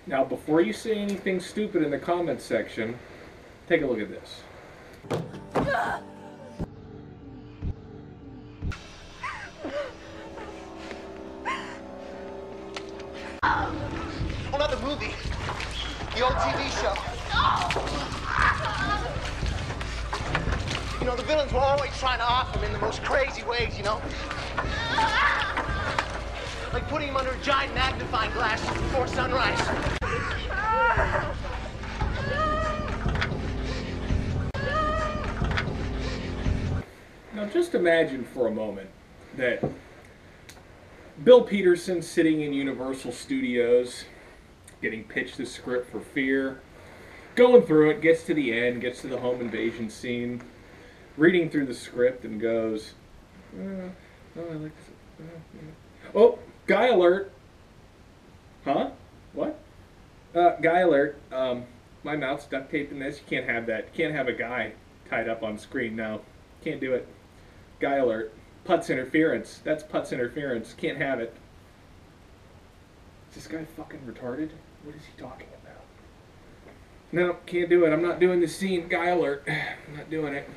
Now, before you say anything stupid in the comments section, take a look at this. Oh, not the movie. The old TV show. You know, the villains were always trying to off him in the most crazy ways, you know? Like putting him under a giant magnifying glass just before sunrise. Now, just imagine for a moment that Bill Peterson's sitting in Universal Studios, getting pitched the script for Fear, going through it, gets to the end, gets to the home invasion scene, reading through the script and goes, oh, I like this. Oh, guy alert. Huh? What? Guy alert. My mouth's duct taped in this. You can't have that. You can't have a guy tied up on screen. No. Can't do it. Guy alert. Putz interference. That's putz interference. Can't have it. Is this guy fucking retarded? What is he talking about? No, can't do it. I'm not doing the scene. Guy alert. I'm not doing it.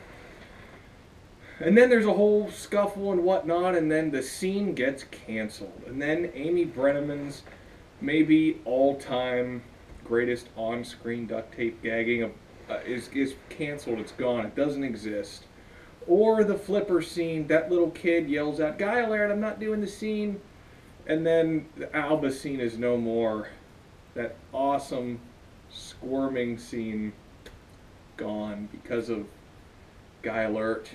And then there's a whole scuffle and whatnot, and then the scene gets canceled. And then Amy Brenneman's maybe all-time greatest on-screen duct tape gagging is canceled. It's gone. It doesn't exist. Or the flipper scene, that little kid yells out, "Guy alert, I'm not doing the scene." And then the Alba scene is no more. That awesome squirming scene gone because of Guy alert.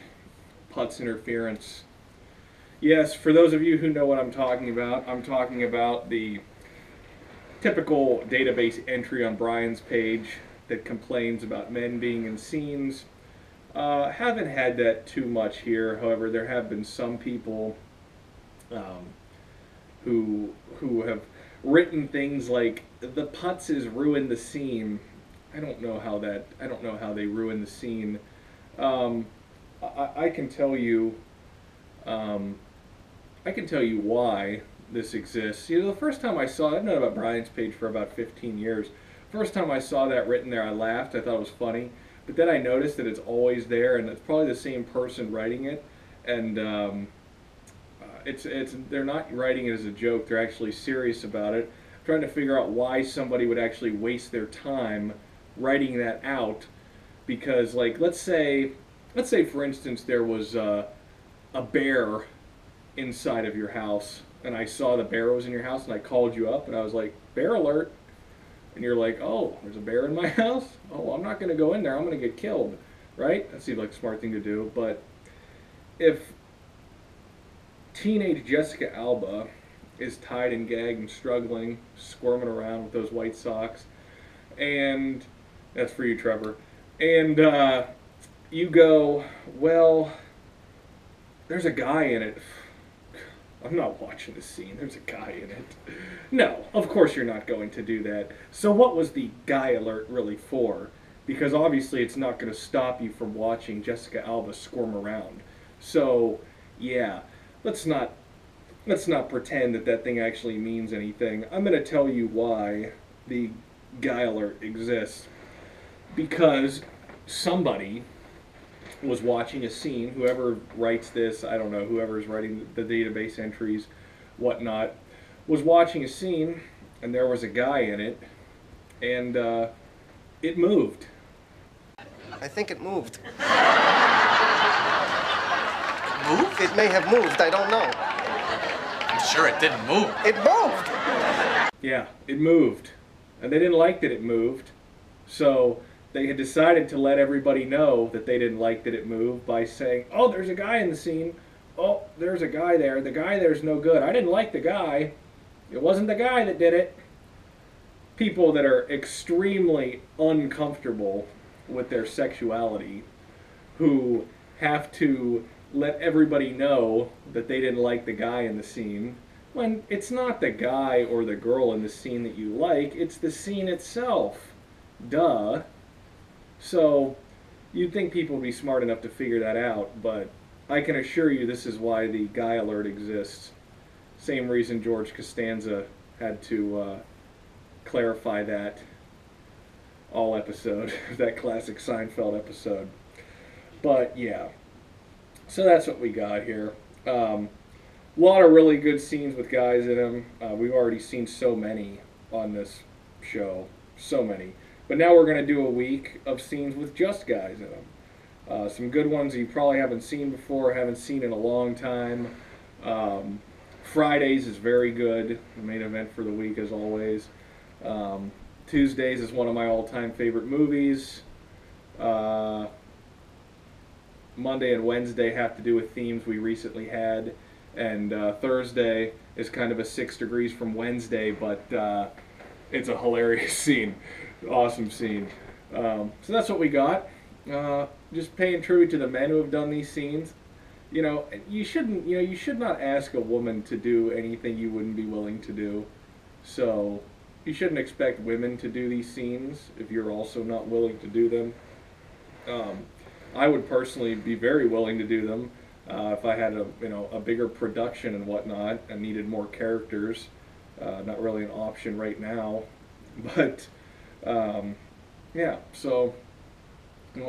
Putz interference. Yes, for those of you who know what I'm talking about the typical database entry on Brian's page that complains about men being in scenes. Haven't had that too much here. However, there have been some people who have written things like the putzes ruin the scene. I don't know how they ruin the scene. I can tell you. I can tell you why this exists. You know, the first time I saw it, I've known about Brian's page for about 15 years. First time I saw that written there, I laughed. I thought it was funny. But then I noticed that it's always there, and it's probably the same person writing it. And they're not writing it as a joke. They're actually serious about it. I'm trying to figure out why somebody would actually waste their time writing that out. Because, like, let's say for instance there was a bear inside of your house, and I saw the bear was in your house, and I called you up and I was like, "Bear alert," and you're like, "Oh, there's a bear in my house? Oh, I'm not going to go in there. I'm going to get killed," right? That seems like a smart thing to do. But if teenage Jessica Alba is tied and gagged and struggling, squirming around with those white socks, and that's for you, Trevor, and you go, "Well, there's a guy in it. I'm not watching the scene. There's a guy in it." No, of course you're not going to do that. So what was the guy alert really for? Because obviously it's not going to stop you from watching Jessica Alba squirm around. So, yeah, let's not pretend that thing actually means anything. I'm going to tell you why the guy alert exists. Because somebody was watching a scene, whoever writes this, I don't know, whoever's writing the database entries, whatnot, was watching a scene, and there was a guy in it, and it moved. I think it moved. Moved? It may have moved, I don't know. I'm sure it didn't move. It moved! Yeah, it moved. And they didn't like that it moved, so they had decided to let everybody know that they didn't like that it moved by saying, "Oh, there's a guy in the scene. Oh, there's a guy there. The guy there's no good. I didn't like the guy. It wasn't the guy that did it." People that are extremely uncomfortable with their sexuality, who have to let everybody know that they didn't like the guy in the scene, when it's not the guy or the girl in the scene that you like, it's the scene itself. Duh. So, you'd think people would be smart enough to figure that out, but I can assure you this is why the guy alert exists. Same reason George Costanza had to clarify that all episode, that classic Seinfeld episode. But yeah, so that's what we got here. A lot of really good scenes with guys in them. We've already seen so many on this show, so many. But now we're going to do a week of scenes with just guys in them. Some good ones you probably haven't seen before, haven't seen in a long time. Fridays is very good, the main event for the week as always. Tuesdays is one of my all-time favorite movies. Monday and Wednesday have to do with themes we recently had. And Thursday is kind of a 6 degrees from Wednesday, but it's a hilarious scene. Awesome scene. So that's what we got. Just paying tribute to the men who have done these scenes. You know, you should not ask a woman to do anything you wouldn't be willing to do. So you shouldn't expect women to do these scenes if you're also not willing to do them. I would personally be very willing to do them if I had a bigger production and whatnot and needed more characters. Not really an option right now, but yeah. So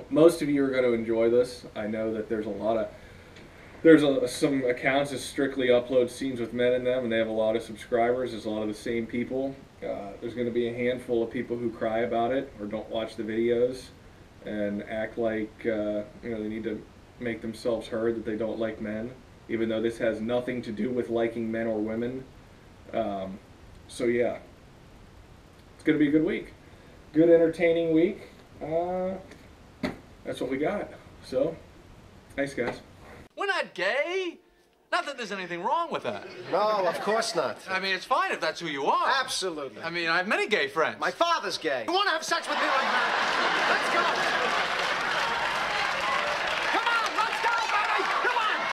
most of you are going to enjoy this. I know that there's some accounts that strictly upload scenes with men in them, and they have a lot of subscribers. There's a lot of the same people. There's going to be a handful of people who cry about it or don't watch the videos and act like they need to make themselves heard that they don't like men, even though this has nothing to do with liking men or women. So yeah, it's going to be a good week. Good entertaining week. That's what we got. So, thanks guys. We're not gay. Not that there's anything wrong with that. No, of course not. I mean, it's fine if that's who you are. Absolutely. I mean, I have many gay friends. My father's gay. You want to have sex with me right now? Let's go.